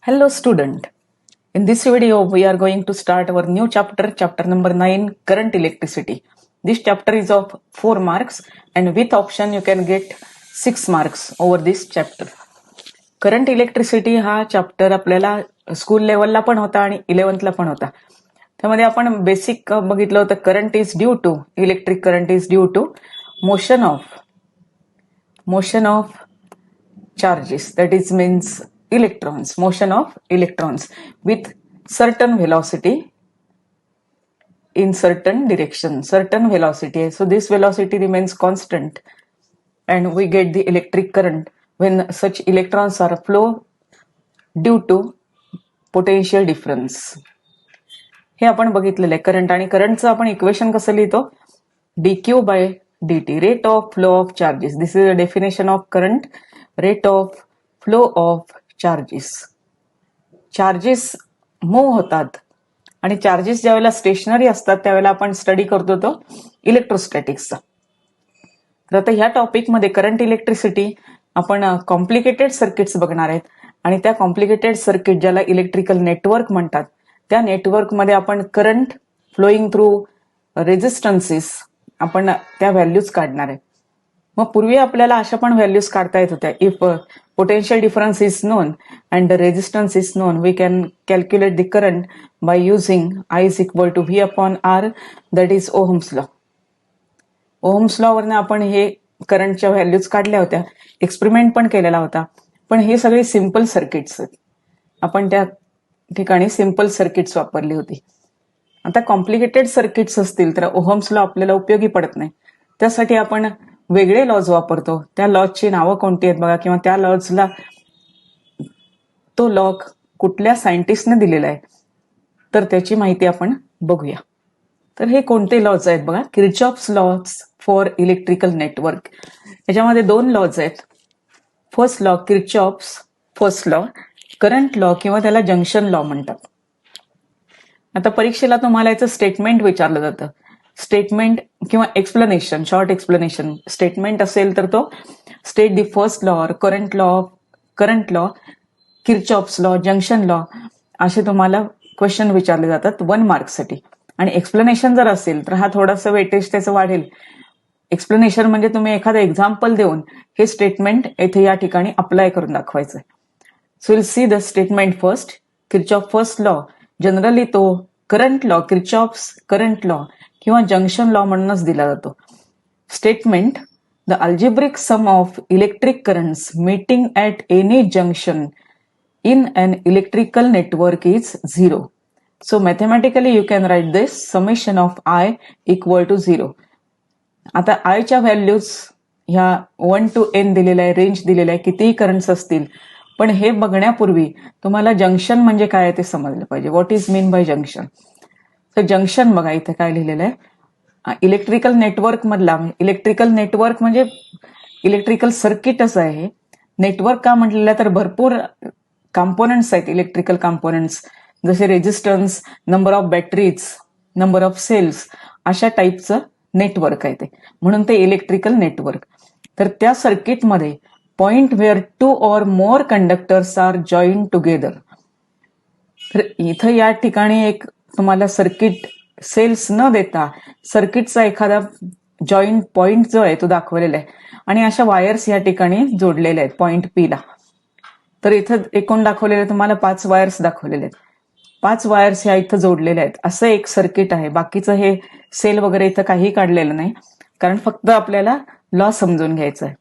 Hello student. In this video we are going to start our new chapter number 9, current electricity. This chapter is of 4 marks and with option you can get 6 marks over this chapter. Current electricity हा chapter आपल्याला school लेवलला पण होता आणि 11th ला पण होता. त्यामध्ये आपण बेसिक बघितलं होतं current is due to electric current is due to motion of charges, that is means electrons, motion of electrons with certain velocity in certain direction, certain velocity. So this velocity remains constant and we get the electric current when such electrons are flow due to potential difference. हे आपण बघितलेलं आहे current आणि करंटचं आपण equation कसं लिहितो dq by dt, rate of flow of charges. This is a definition of current, rate of flow of charges. Charges move होतात आणि चार्जेस ज्यावेळेला स्टेशनरी असतात त्यावेळेला आपण स्टडी करतो तो इलेक्ट्रोस्टॅटिक्सचा. तर आता ह्या टॉपिकमध्ये करंट इलेक्ट्रिसिटी आपण कॉम्प्लिकेटेड सर्किट्स बघणार आहेत आणि त्या कॉम्प्लिकेटेड सर्किट ज्याला इलेक्ट्रिकल नेटवर्क म्हणतात त्या नेटवर्कमध्ये आपण करंट फ्लोईंग थ्रू रेझिस्टन्सेस आपण त्या व्हॅल्यूज काढणार आहे. मग पूर्वी आपल्याला अशा पण व्हॅल्यूज काढता येत होत्या. If potential difference is known and the resistance is known, we can calculate the current by using I is equal to V upon R, that is Ohm's law. Ohm's law वरनं आपण हे करंटच्या values काढल्या होत्या, experiment पण केलेला होता. पण हे सगळे सिंपल सर्किट्स आहेत, आपण त्या ठिकाणी सिंपल सर्किट्स वापरली होती. आता कॉम्प्लिकेटेड सर्किट्स असतील तर ओहम्स लॉ आपल्याला उपयोगी पडत नाही. त्यासाठी आपण वेगळे लॉज वापरतो. त्या लॉजची नावं कोणती आहेत बघा, किंवा त्या लॉजला तो लॉ कुठल्या सायंटिस्टने दिलेला आहे तर त्याची माहिती आपण बघूया. तर हे कोणते लॉज आहेत बघा, Kirchhoff's laws for electrical network. याच्यामध्ये 2 लॉज आहेत. First law Kirchhoff's first law, current law किंवा त्याला जंक्शन लॉ म्हणतात. आता परीक्षेला तुम्हाला याचं स्टेटमेंट विचारलं जातं. स्टेटमेंट किंवा एक्सप्लेनेशन, शॉर्ट एक्सप्लेनेशन. स्टेटमेंट असेल तर तो state the first law, current law, Kirchhoff's law, junction law असे तुम्हाला क्वेश्चन विचारले जातात 1 मार्कसाठी. आणि एक्सप्लेनेशन जर असेल तर हा थोडासा वेटेज त्याचं वाढेल. एक्सप्लेनेशन म्हणजे तुम्ही एखादं एक्झाम्पल देऊन हे स्टेटमेंट येथे या ठिकाणी अप्लाय करून दाखवायचं. So will see the statement first. Kirchhoff first law generally तो current law, Kirchhoff's current law किंवा जंक्शन लॉ म्हणूनच दिला जातो. Statement, the algebraic sum of electric currents meeting at any junction in an electrical network is 0. So mathematically you can write this summation of I equal to 0. आता आयच्या values ह्या 1 to n दिलेल्या आहे, range दिलेला आहे, कितीही currents असतील. पण हे बघण्यापूर्वी तुम्हाला जंक्शन म्हणजे काय ते समजलं पाहिजे. What is mean by junction. तर जंक्शन बघा इथे काय लिहिलेलं आहे, इलेक्ट्रिकल नेटवर्क मधला. इलेक्ट्रिकल नेटवर्क म्हणजे इलेक्ट्रिकल सर्किटच आहे. नेटवर्क का म्हटलेलं तर भरपूर कॉम्पोनंट्स आहेत इलेक्ट्रिकल कॉम्पोनंट्स, जसे resistance, number of batteries, number of cells, अशा टाईपचं नेटवर्क आहे ते, म्हणून ते इलेक्ट्रिकल नेटवर्क. तर त्या सर्किटमध्ये point where 2 or more conductors are join together. तर इथं या ठिकाणी एक तुम्हाला सर्किट सेल्स न देता सर्किटचा एखादा जॉईंट पॉइंट जो आहे तो दाखवलेला आहे आणि अशा वायर्स या ठिकाणी जोडलेल्या आहेत पॉइंट पी ला. तर इथं एकूण दाखवलेले तुम्हाला 5 वायर्स दाखवलेले आहेत. 5 वायर्स ह्या इथं जोडलेल्या आहेत. असं एक सर्किट आहे. बाकीचं हे सेल वगैरे इथं काही काढलेलं नाही, कारण फक्त आपल्याला लॉ समजून घ्यायचा आहे.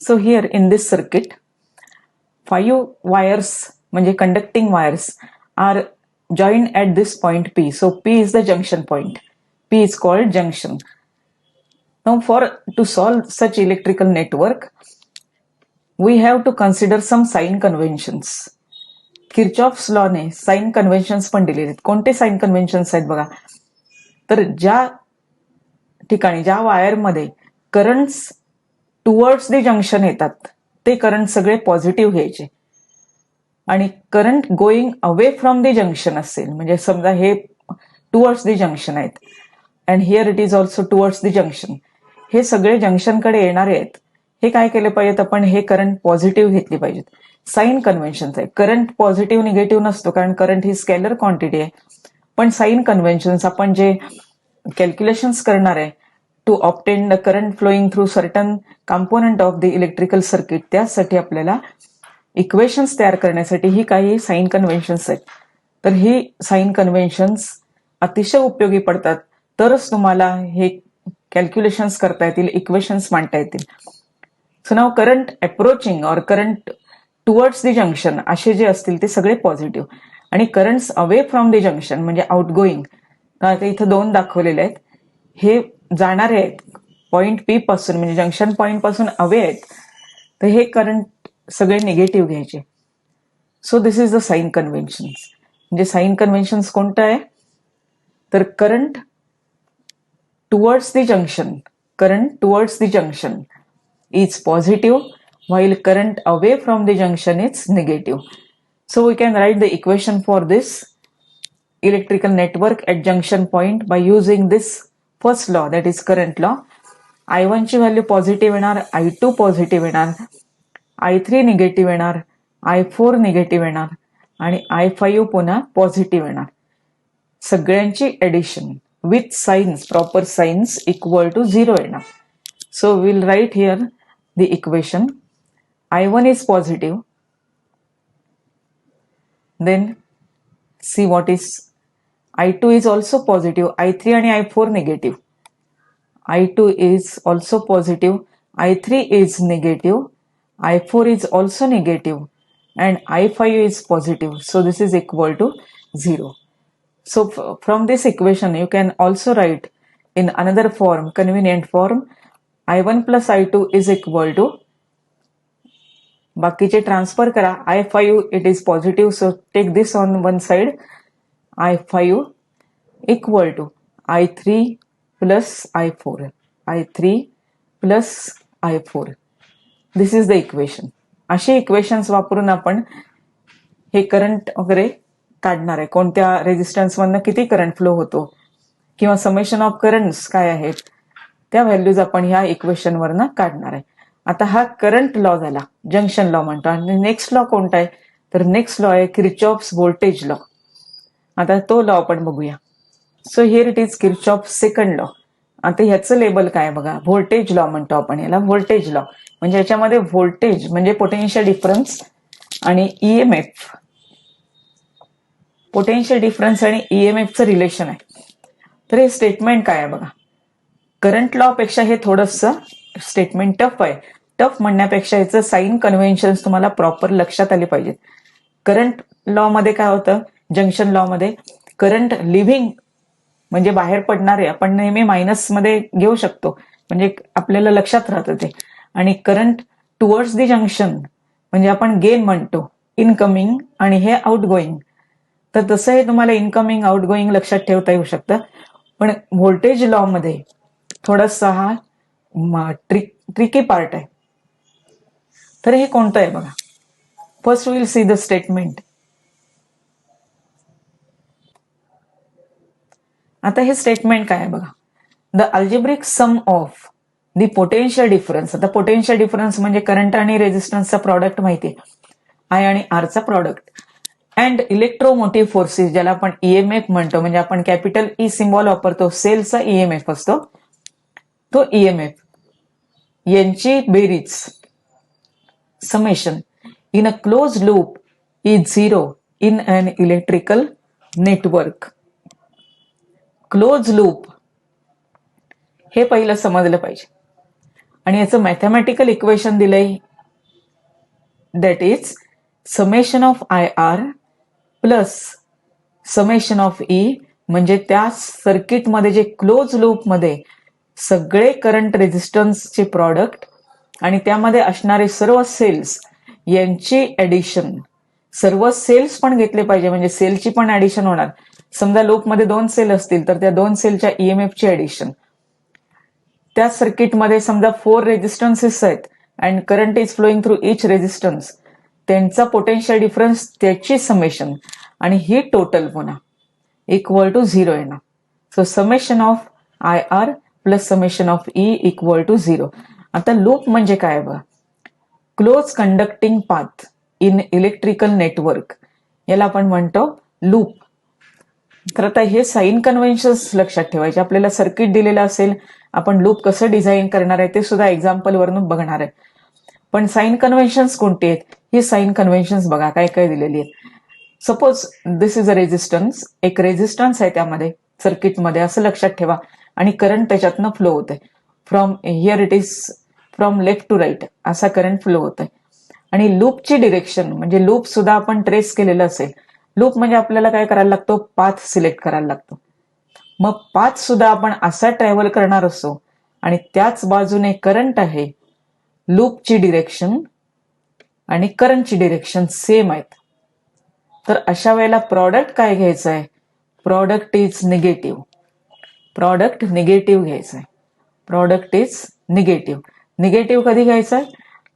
So here in this circuit 5 wires म्हणजे conducting wires are joined at this point P. So P is the junction point. P is called junction. Now to solve such electrical network, we have to consider some sign conventions. Kirchhoff's law ने sign conventions पण दिलेले आहेत. कोणते sign conventions आहेत बघा, तर ज्या ठिकाणी ज्या वायरमध्ये करंट्स टुवर्ड्स द जंक्शन येतात ते करंट सगळे पॉझिटिव्ह घ्यायचे आणि current going away from the junction असेल, म्हणजे समजा हे टुवर्ड्स द जंक्शन आहेत and here it is also towards the junction, हे सगळे जंक्शनकडे येणारे आहेत. हे काय केले पाहिजेत आपण, हे करंट पॉझिटिव्ह घेतली पाहिजेत. साइन कन्व्हेन्शन्स आहे. करंट पॉझिटिव्ह निगेटिव्ह नसतो, कारण करंट ही स्केलर क्वांटिटी आहे. पण साइन कन्व्हेन्शन्स आपण जे कॅल्क्युलेशन्स करणार आहे to obtain the current flowing through certain component of the electrical circuit, त्यासाठी आपल्याला इक्वेशन्स तयार करण्यासाठी ही काही साइन कन्व्हेन्शन्स आहेत. तर ही साइन कन्व्हेन्शन्स अतिशय उपयोगी पडतात, तरच तुम्हाला हे कॅल्क्युलेशन्स करता येतील, इक्वेशन्स मांडता येतील. सो नाव करंट अप्रोचिंग और करंट टुवर्ड्स द जंक्शन असे जे असतील ते सगळे पॉझिटिव्ह, आणि currents away from the junction म्हणजे आउटगोईंग. आता इथं 2 दाखवलेले आहेत. हे जाणारे आहेत पॉइंट पी पासून, म्हणजे जंक्शन पॉइंट पासून अवे आहेत, तर हे करंट सगळे निगेटिव्ह घ्यायचे. So this is the sign conventions. म्हणजे साइन कन्व्हेन्शन्स कोणतं आहे, तर current towards the junction is positive while current away from the junction is negative. So we can write the equation for this electrical network at junction point by using this first law, that is current law. I1 ची value positive येणार, I2 positive येणार, I3 negative येणार, I4 negative येणार आणि I5 पुन्हा positive येणार. सगळ्यांची addition with signs, proper signs equal to 0 येणार. So we'll write here the equation. I1 is positive. Then see what is I2 is also positive. I3 and I4 negative. I2 is also positive. I3 is negative. I4 is also negative. And I5 is positive. So this is equal to 0. So from this equation you can also write in another form, convenient form, I1 plus I2 is equal to, बाकीचे transfer करा, I5 it is positive, so take this on one side, I5 equal to I3 plus I4, I3 plus I4. This is the equation. अशी equations वापरून आपण हे current वगैरे काढणार आहे, कोणत्या रेझिस्टन्स मधनं किती करंट फ्लो होतो किंवा समेशन ऑफ करंट्स काय आहेत त्या व्हॅल्यूज आपण ह्या इक्वेशन वरनं काढणार आहे. आता हा करंट लॉ झाला, जंक्शन लॉ म्हणतो. आणि नेक्स्ट लॉ कोणता आहे, तर नेक्स्ट लॉ आहे किर्चॉफ्स व्होल्टेज लॉ. आता तो लॉ आपण बघूया. So here it is Kirchhoff second law. आता ह्याचं लेबल काय बघा, व्होल्टेज लॉ म्हणतो आपण याला, व्होल्टेज लॉ. म्हणजे याच्यामध्ये व्होल्टेज म्हणजे पोटेन्शियल डिफरन्स आणि ईएमएफ, पोटेन्शियल डिफरन्स आणि ईएमएफचं रिलेशन आहे. तर हे स्टेटमेंट काय आहे बघा, करंट लॉ पेक्षा हे थोडंसं स्टेटमेंट टफ आहे. टफ म्हणण्यापेक्षा याचं साइन कन्व्हेन्शन्स तुम्हाला प्रॉपर लक्षात आले पाहिजेत. करंट लॉ मध्ये काय होतं, जंक्शन लॉ मध्ये करंट लिव्हिंग म्हणजे बाहेर पडणारे आपण नेहमी मायनस मध्ये घेऊ शकतो, म्हणजे आपल्याला लक्षात राहतं ते. आणि करंट टुवर्ड्स द जंक्शन म्हणजे आपण गेन म्हणतो, इनकमिंग आणि हे आउटगोईंग. तर तसं हे तुम्हाला इनकमिंग आउटगोईंग लक्षात ठेवता येऊ शकतं. पण व्होल्टेज लॉ मध्ये थोडासा हा ट्रिकी पार्ट आहे. तर हे कोणतं आहे बघा, first will see the statement. आता हे स्टेटमेंट काय आहे बघा, the algebraic sum of the potential difference. आता पोटेन्शियल डिफरन्स म्हणजे करंट आणि रेझिस्टन्सचा प्रॉडक्ट माहितीये, आय आणि आरचा प्रॉडक्ट, अँड इलेक्ट्रोमोटिव्ह फोर्सेस ज्याला आपण ईएमएफ म्हणतो, म्हणजे आपण कॅपिटल ई सिम्बॉल वापरतो, सेलचा ईएमएफ असतो तो ईएमएफ, यांची बेरीज summation in a close loop is 0 in an electrical network. Close loop हे पहिलं समजलं पाहिजे. आणि याचं मॅथमॅटिकल इक्वेशन दिलंय, that is summation of I R plus summation of E, म्हणजे त्या सर्किटमध्ये जे क्लोज लूप मध्ये सगळे करंट रेझिस्टन्सचे प्रॉडक्ट आणि त्यामध्ये असणारे सर्व सेल्स यांची ऍडिशन. सर्व सेल्स पण घेतले पाहिजे, म्हणजे सेलची पण ऍडिशन होणार. समजा लूपमध्ये 2 सेल असतील तर त्या 2 सेलच्या ईएमएफची ऍडिशन. त्या सर्किटमध्ये समजा 4 रेझिस्टन्सेस आहेत and current is flowing through each resistance, त्यांचा पोटेन्शियल डिफरन्स त्याची समेशन आणि ही टोटल पुन्हा इक्वल टू 0 येणार. So summation of I R plus summation of E equal to 0. आता लूप म्हणजे काय बघा, close conducting path in electrical network याला आपण म्हणतो लूप. तर आता हे साइन कन्व्हेन्शन्स लक्षात ठेवायचे. आपल्याला सर्किट दिलेलं असेल, आपण लूप कसं डिझाईन करणार आहे ते सुद्धा एक्झाम्पल वरून बघणार आहे. पण साइन कन्व्हेन्शन्स कोणती आहेत, ही साइन कन्व्हेन्शन्स बघा काय काय दिलेली आहेत. Suppose this is a resistance, एक रेझिस्टन्स आहे त्यामध्ये सर्किटमध्ये असं लक्षात ठेवा, आणि करंट त्याच्यातनं फ्लो होत आहे. From here it is from left to right असा करंट फ्लो होत आहे. आणि लूपची डिरेक्शन म्हणजे लूप सुद्धा आपण ट्रेस केलेलं असेल. लूप म्हणजे आपल्याला काय करायला लागतो, पाथ सिलेक्ट करायला लागतो. मग पाथ सुद्धा आपण असा ट्रॅव्हल करणार असो आणि त्याच बाजूने करंट आहे, लूपची डिरेक्शन आणि करंटची डिरेक्शन सेम आहेत. तर अशा वेळेला प्रॉडक्ट काय घ्यायचं आहे, product is negative. Product negative घ्यायचं आहे. Product is negative. निगेटिव्ह कधी घ्यायचं आहे,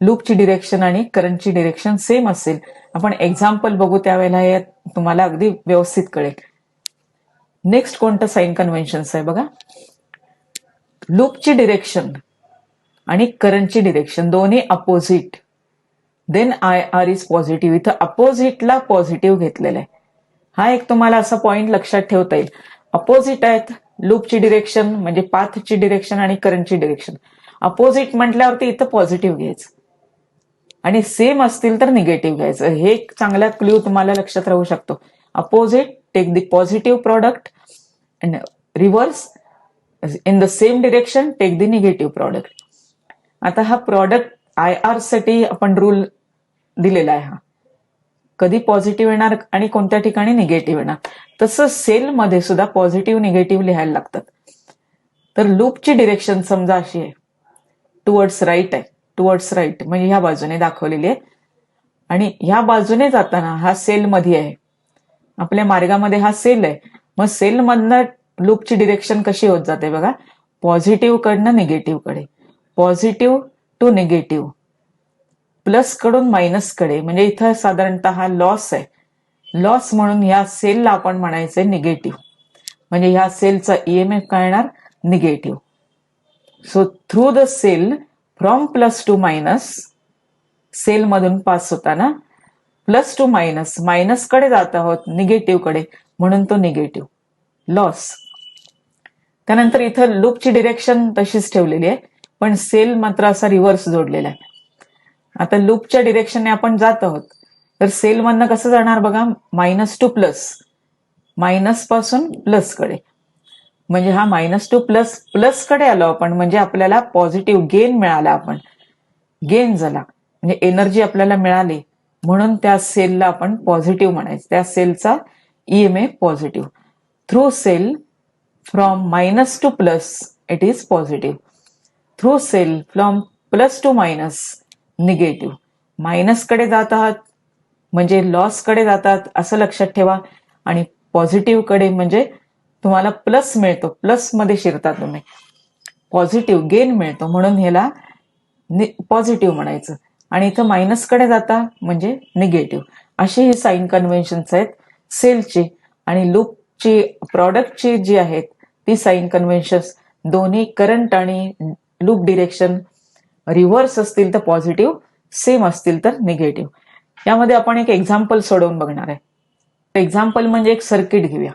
लूपची डिरेक्शन आणि करंटची डिरेक्शन सेम असेल. आपण एक्झाम्पल बघू त्यावेळेला हे तुम्हाला अगदी व्यवस्थित कळेल. नेक्स्ट कोणतं साइन कन्व्हेन्शन्स आहे बघा. लूपची डिरेक्शन आणि करंटची डिरेक्शन दोन्ही opposite, then I R is positive. इथं अपोजिटला पॉझिटिव्ह घेतलेलं आहे. हा एक तुम्हाला असा पॉइंट लक्षात ठेवता येईल. अपोजिट आहेत लूपची डिरेक्शन म्हणजे पाथची डिरेक्शन आणि करंटची डिरेक्शन. अपोजिट म्हटल्यावरती इथं पॉझिटिव्ह घ्यायचं आणि सेम असतील तर निगेटिव्ह घ्यायचं. हे एक चांगला क्ल्यू तुम्हाला लक्षात राहू शकतो. Opposite take the positive product and reverse in the same direction take the negative product. आता हा प्रॉडक्ट आय आर साठी आपण रूल दिलेला आहे. हा कधी पॉझिटिव्ह येणार आणि कोणत्या ठिकाणी निगेटिव्ह येणार. तसं सेलमध्ये सुद्धा पॉझिटिव्ह निगेटिव्ह लिहायला लागतात. तर लूपची डिरेक्शन समजा अशी आहे, टुवर्ड्स राईट आहे. टुवर्ड्स राईट म्हणजे ह्या बाजूने दाखवलेली आहे आणि ह्या बाजूने जाताना हा सेलमध्ये आहे. आपल्या मार्गामध्ये हा सेल आहे. मग सेलमधनं लूपची डिरेक्शन कशी होत जाते बघा, पॉझिटिव्ह कडनं निगेटिव्ह कडे, पॉझिटिव्ह टू निगेटिव्ह, प्लस कडून मायनस कडे. म्हणजे इथं साधारणतः हा लॉस आहे. लॉस म्हणून ह्या सेलला आपण म्हणायचंय निगेटिव्ह. म्हणजे ह्या सेलचा ईएमएफ काय येणार, negative. So through the cell from plus to minus, cell मधून पास होताना प्लस टू मायनस, मायनस कडे जात आहोत निगेटिव्ह कडे, म्हणून तो निगेटिव्ह लॉस. त्यानंतर इथं लूपची डिरेक्शन तशीच ठेवलेली आहे, पण सेल मात्र असा रिव्हर्स जोडलेला आहे. आता लूपच्या डिरेक्शनने आपण जात आहोत, तर सेल मधनं कसं जाणार बघा, मायनस टू प्लस, मायनस पासून प्लस कडे. म्हणजे हा मायनस टू प्लस, प्लस कडे आलो आपण म्हणजे आपल्याला पॉझिटिव्ह गेन मिळाला. आपण गेन झाला म्हणजे एनर्जी आपल्याला मिळाली, म्हणून त्या सेलला आपण पॉझिटिव्ह म्हणायचं. त्या सेलचा EMF positive. Through cell from minus to plus it is positive. Through cell from plus to minus negative. Minus कडे जात आहात म्हणजे लॉस कडे जातात असं लक्षात ठेवा. आणि पॉझिटिव्ह कडे म्हणजे तुम्हाला प्लस मिळतो, प्लस मध्ये शिरता तुम्ही, पॉझिटिव्ह गेन मिळतो, म्हणून ह्याला पॉझिटिव्ह म्हणायचं. आणि इथं मायनस कडे जाता म्हणजे निगेटिव्ह. अशी ही साइन कन्व्हेन्शन्स आहेत सेलची. आणि लूपची प्रॉडक्टची जी आहेत ती साइन कन्व्हेन्शन्स दोन्ही करंट आणि लूप डिरेक्शन रिव्हर्स असतील तर पॉझिटिव्ह, सेम असतील तर निगेटिव्ह. यामध्ये आपण एक एक्झाम्पल सोडवून बघणार आहे. एक्झाम्पल म्हणजे एक सर्किट घेऊया,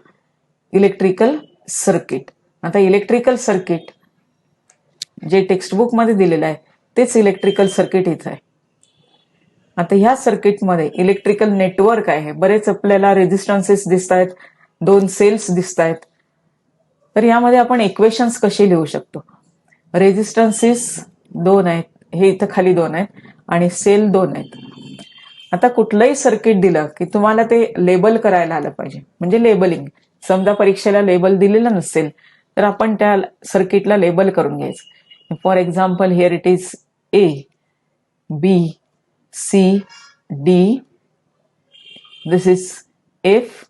इलेक्ट्रिकल सर्किट. आता इलेक्ट्रिकल सर्किट जे टेक्स्टबुक मध्ये दिलेलं आहे तेच इलेक्ट्रिकल सर्किट इथं आहे. आता ह्या सर्किटमध्ये इलेक्ट्रिकल नेटवर्क आहे. बरेच आपल्याला रेझिस्टन्सेस दिसत आहेत, 2 सेल्स दिसत आहेत. तर यामध्ये आपण इक्वेशन्स कशी लिहू शकतो. रेझिस्टन्सेस 2 आहेत, हे इथं खाली 2 आहेत आणि सेल 2 आहेत. आता कुठलंही सर्किट दिलं की तुम्हाला ते लेबल करायला आलं पाहिजे, म्हणजे लेबलिंग. समजा परीक्षेला लेबल दिलेलं नसेल तर आपण त्या सर्किटला लेबल करून घ्यायचं. For example here it is A, B, C, D, this is F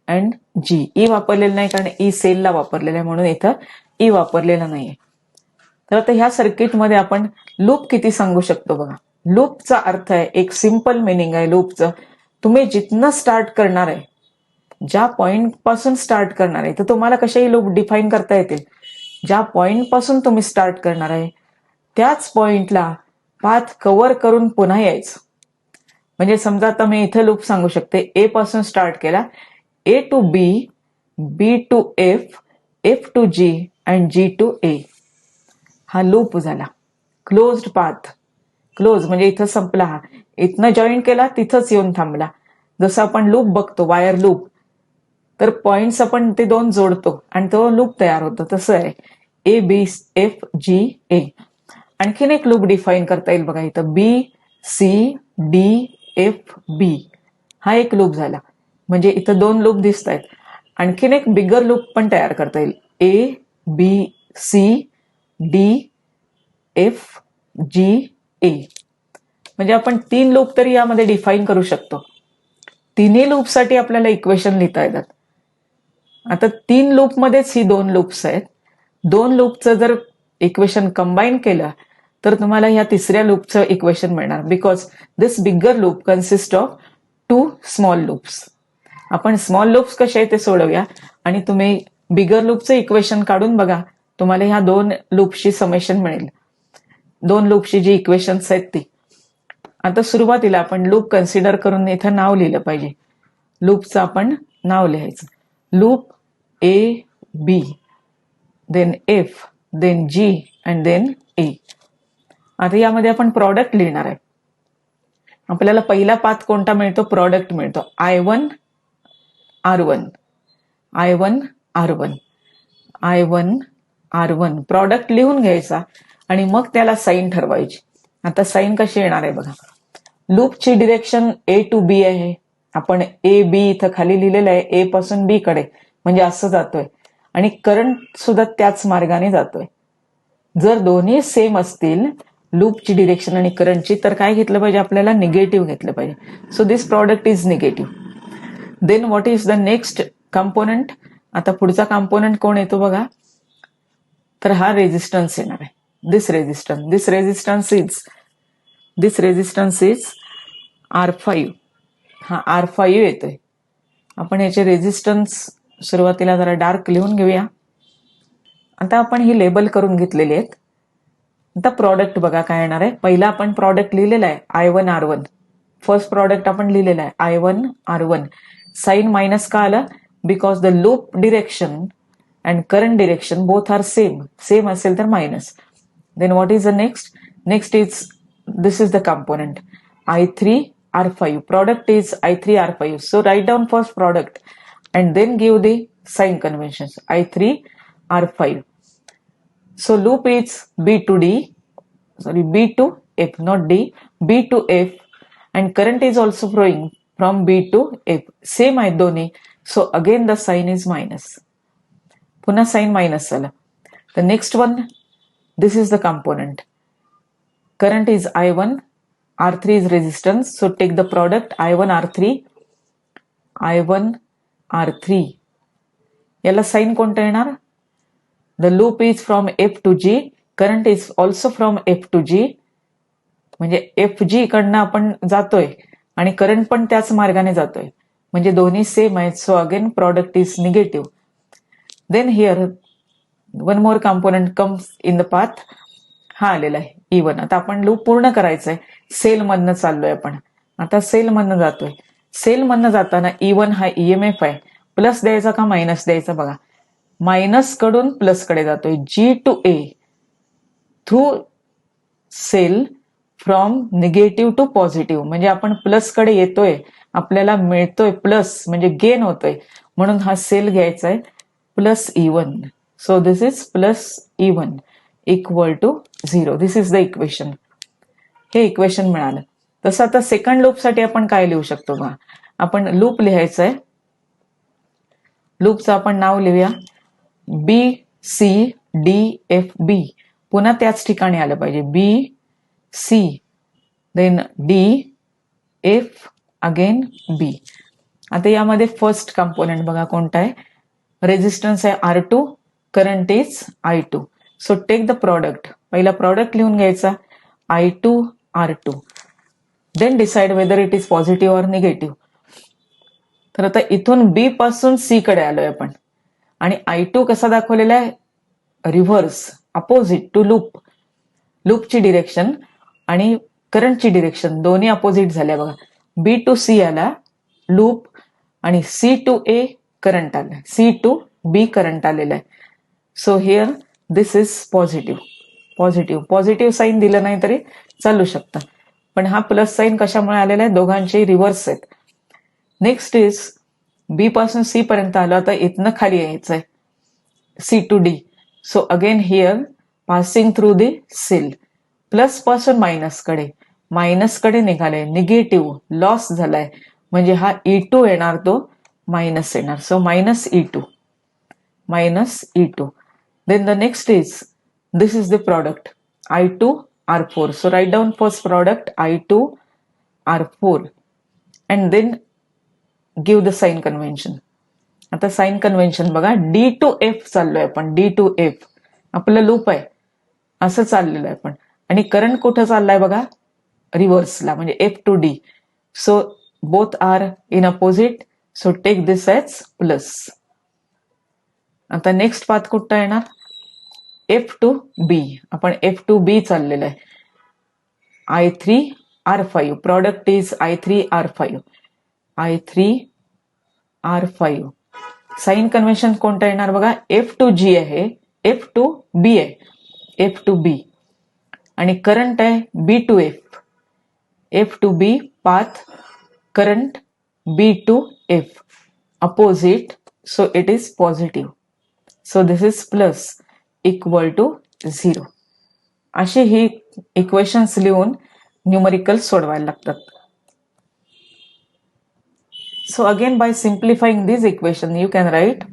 and G. E वापरलेलं नाही कारण ई सेलला वापरलेलं आहे, म्हणून इथं ई वापरलेला नाहीये. तर आता ह्या सर्किटमध्ये आपण लूप किती सांगू शकतो बघा. लूपचा अर्थ आहे, एक सिंपल मिनिंग आहे लूपचं, तुम्ही जिथनं स्टार्ट करणार आहे, ज्या पॉइंट पासून स्टार्ट करणार आहे, तर तुम्हाला कशाही लूप डिफाईन करता येतील. ज्या पॉइंट पासून तुम्ही स्टार्ट करणार आहे त्याच पॉइंटला पाथ कव्हर करून पुन्हा यायचं. म्हणजे समजा आता मी इथे लूप सांगू शकते, ए पासून स्टार्ट केला, A to B, B to F, F to G and G to A. हा लूप झाला. क्लोज्ड पाथ, क्लोज म्हणजे इथं संपला, हा इथनं जॉईन केला तिथंच येऊन थांबला. जसं आपण लूप बघतो, वायर लूप, तर पॉइंट्स आपण ते दोन जोडतो आणि तो लूप तयार होतो. तसं आहे ए बी एफ जी ए. आणखीन एक लूप डिफाईन करता येईल बघा इथं, बी सी डी एफ बी. हा एक लूप झाला. म्हणजे इथं दोन लूप दिसत आहेत. आणखीन एक बिगर लूप पण तयार करता येईल, A B C D F G A. म्हणजे आपण 3 लूप तरी यामध्ये डिफाईन करू शकतो. तिन्ही लूपसाठी आपल्याला इक्वेशन लिहिता येतात. आता 3 लूपमध्येच ही 2 लूप्स आहेत. 2 लूपचं जर इक्वेशन कंबाईन केलं तर तुम्हाला ह्या तिसऱ्या लूपचं इक्वेशन मिळणार, because this bigger loop consist of 2 small loops. आपण स्मॉल लूप्स कसे आहे ते सोडवूया आणि तुम्ही बिगर लूपचं इक्वेशन काढून बघा, तुम्हाला ह्या 2 लूपची समेशन मिळेल. 2 लूपची जी इक्वेशन्स आहेत ती. आता सुरुवातीला आपण लूप कन्सिडर करून इथं नाव लिहिलं पाहिजे. लूपचं आपण नाव लिहायचं, loop A B, then F, then G and then A. आता यामध्ये आपण प्रॉडक्ट लिहिणार आहे. आपल्याला पहिला पाथ कोणता मिळतो, प्रॉडक्ट मिळतो, I1 R1, I1 R1, I1 R1. Product लिहून घ्यायचा आणि मग त्याला साईन ठरवायची. आता साईन कशी येणार आहे बघा. लूपची डिरेक्शन ए टू बी आहे. आपण ए बी इथं खाली लिहिलेलं आहे, ए पासून बी कडे, म्हणजे असं जातोय आणि करंट सुद्धा त्याच मार्गाने जातोय. जर दोन्ही सेम असतील लूपची डिरेक्शन आणि करंटची, तर काय घेतलं पाहिजे आपल्याला, निगेटिव्ह घेतलं पाहिजे. So this product is negative. Then what is the next component. आता पुढचा कंपोनंट कोण येतो बघा, तर हा रेझिस्टन्स येणार आहे. दिस रेझिस्टन्स इज R5. हा R5 येतोय. आपण याचे रेझिस्टन्स सुरुवातीला जरा डार्क लिहून घेऊया. आता आपण ही लेबल करून घेतलेली आहेत. आता प्रॉडक्ट बघा काय येणार आहे. पहिला आपण प्रॉडक्ट लिहिलेला आहे I1 R1. फर्स्ट प्रॉडक्ट आपण लिहिलेला आहे I1 R1. साइन मायनस का आलं, because the loop direction and current direction both are same. Same असेल तर minus. Then what is the next. Next is, this is the component I3 R5. Product is I3 R5. So write down first product and then give the sign conventions. I3 R5. So loop is B to D, sorry, B to F, not D, B to F, and current is also flowing from B to F. Same आहे दोन्ही. So again the sign is minus. पुन्हा sign minus झालं. The next one, this is the component. Current is I1, R3 is resistance. So take the product I1 R3, I1 R3. याला sign कोणतं येणार. The loop is from F to G. Current is also from F to G. म्हणजे FG कडनं आपण जातोय आणि current पण त्याच मार्गाने जातोय. म्हणजे दोन्ही सेम आहेत. So again product is negative. Then here one more component comes in the path. हा आलेला आहे E1. आता आपण लूप पूर्ण करायचंय. सेल मधनं चाललोय आपण. आता सेल मधनं जातोय. सेल मधनं जाताना E1 हा EMF आहे. प्लस द्यायचा का मायनस द्यायचा बघा. मायनस कडून प्लस कडे जातोय. G to A through cell from negative to positive. म्हणजे आपण प्लस कडे येतोय, आपल्याला मिळतोय प्लस, म्हणजे गेन होतोय. म्हणून हा सेल घ्यायचा आहे plus E1. So this is plus E1 equal to 0. This is the equation. हे इक्वेशन मिळालं. तसं आता सेकंड लूप साठी आपण काय लिहू शकतो बघा. आपण लूप लिहायचं आहे. लूपचं आपण नाव लिहूया B C D F B. पुन्हा त्याच ठिकाणी आलं पाहिजे. B C then D F again B. आता यामध्ये फर्स्ट कंपोनेंट बघा कोणता आहे. रेझिस्टन्स आहे R2, current is I2. So take the product. पहिला प्रॉडक्ट लिहून घ्यायचा I2 R2. Then decide whether it is positive or negative. तर आता इथून बी पासून सी कडे आलोय आपण आणि I2 कसा दाखवलेला आहे, रिव्हर्स, अपोजिट टू लूप. लूपची डिरेक्शन आणि करंटची डिरेक्शन दोन्ही अपोजिट झाल्या बघा. बी टू सी आला लूप आणि सी टू ए करंट आलाय, सी टू बी करंट आलेला आहे. So here this is positive. Positive sign दिलं नाही तरी चालू शकतं, पण हा प्लस साईन कशामुळे आलेला आहे? दोघांचे रिव्हर्स आहेत. नेक्स्ट इज बी पासून सी पर्यंत आलं, आता इथनं खाली यायचंय C to D. So again here passing through the cell. Plus पासून मायनस कडे निघाले, निगेटिव्ह लॉस झालाय, म्हणजे हा E2 येणार, तो मायनस येणार. So minus E2. Then the next is, this is the product I2 R4. So write down first product I2 R4 and then give the sign convention. आता sign convention बघा, D to F चाललोय आपण, D to F आपलं loop आहे, असं चाललेलं आहे आपण. आणि करंट कुठं चाललाय बघा? रिव्हर्सला, म्हणजे F to D. So both are in opposite, so take this as plus. आता नेक्स्ट पाथ कुठं येणार? F to B. आपण एफ टू बी चाललेलं आहे. I3 R5 product is I3 R5. I3 R5 sign convention कोणतं येणार बघा? एफ टू जी आहे, एफ टू बी आहे, एफ टू बी. आणि करंट आहे B to F, F to B path, current B to F opposite, so it is positive. So this is plus equal to 0. अशी ही equations लिहून numerical सोडवायला लागतात. So again, by simplifying this equation, you can write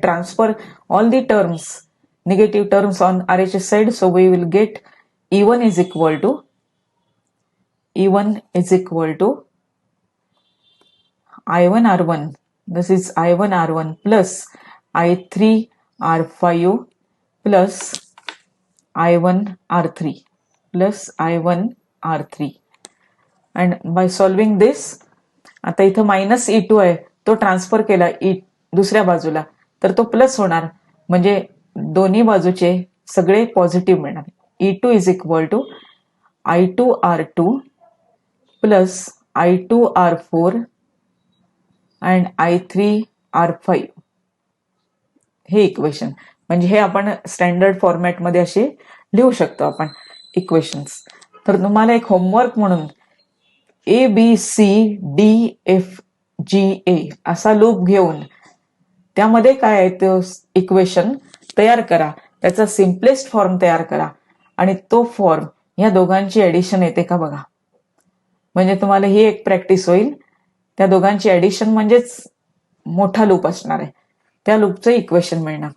transfer all the terms, negative terms on RHS side. So we will get E1 is equal to I1 R1. This is I1 R1 plus I3 R5 plus I1 R3 plus I1 R3. And by solving this, आता इथं minus E2 आहे, तो transfer केला दुसऱ्या बाजूला, तर तो plus होणार, म्हणजे दोन्ही बाजूचे सगळे पॉझिटिव्ह मिळणार. E2 is equal to I2 R2 plus I2 R4 and I3 R5. हे इक्वेशन, म्हणजे हे आपण स्टँडर्ड फॉर्मॅटमध्ये असे लिहू शकतो आपण इक्वेशन्स. तर तुम्हाला एक होमवर्क म्हणून ABCDFGA असा लूप घेऊन त्यामध्ये काय आहे तो इक्वेशन तयार करा, त्याचा सिम्पलेस्ट फॉर्म तयार करा, आणि तो फॉर्म ह्या दोघांची ऍडिशन येते का बघा. म्हणजे तुम्हाला ही एक प्रॅक्टिस होईल. त्या दोघांची ऍडिशन म्हणजेच मोठा लूप असणार आहे, त्या लूपचं इक्वेशन मिळणार.